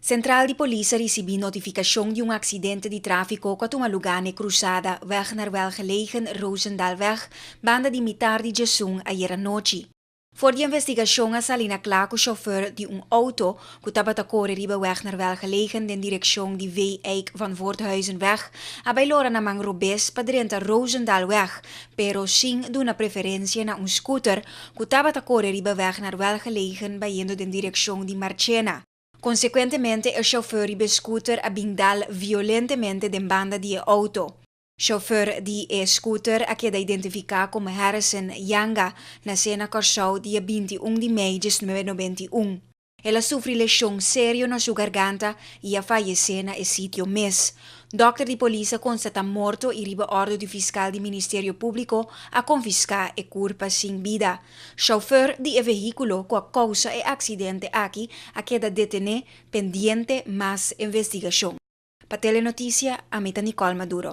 Central de Polícia recebeu notificação de um acidente de tráfico com uma lugar cruzada weg naar welgelegen Roosendalweg, banda de Mitar de Jesung ayer à noite. Voor de investigação, a Salina Klaar, chauffeur de auto que estava a correr riba weg naar welgelegen in direção de V-Eik van Voorthuizenweg, a bailora na Mangrobes padrenta Roosendalweg, pero sim de uma preferência na scooter que estava a correr riba weg naar welgelegen, indo in direção de Marchena. Consequentemente, o chauffeur de scooter abindal violentemente de banda de auto. Chauffeur de scooter a queda identificado como Harrison Yanga, nasceu na Corsau dia 21 de maio de 1991. Ela sofre lesão séria na sua garganta e a faleceu na sítio mês. Doctor de polícia constata morto e riba ordem do fiscal do Ministério Público a confiscar a culpa sem vida. Chauffeur de veículo com a causa e acidente aqui a queda detene pendiente mais investigação. Para Telenotícia, a Nicole Maduro.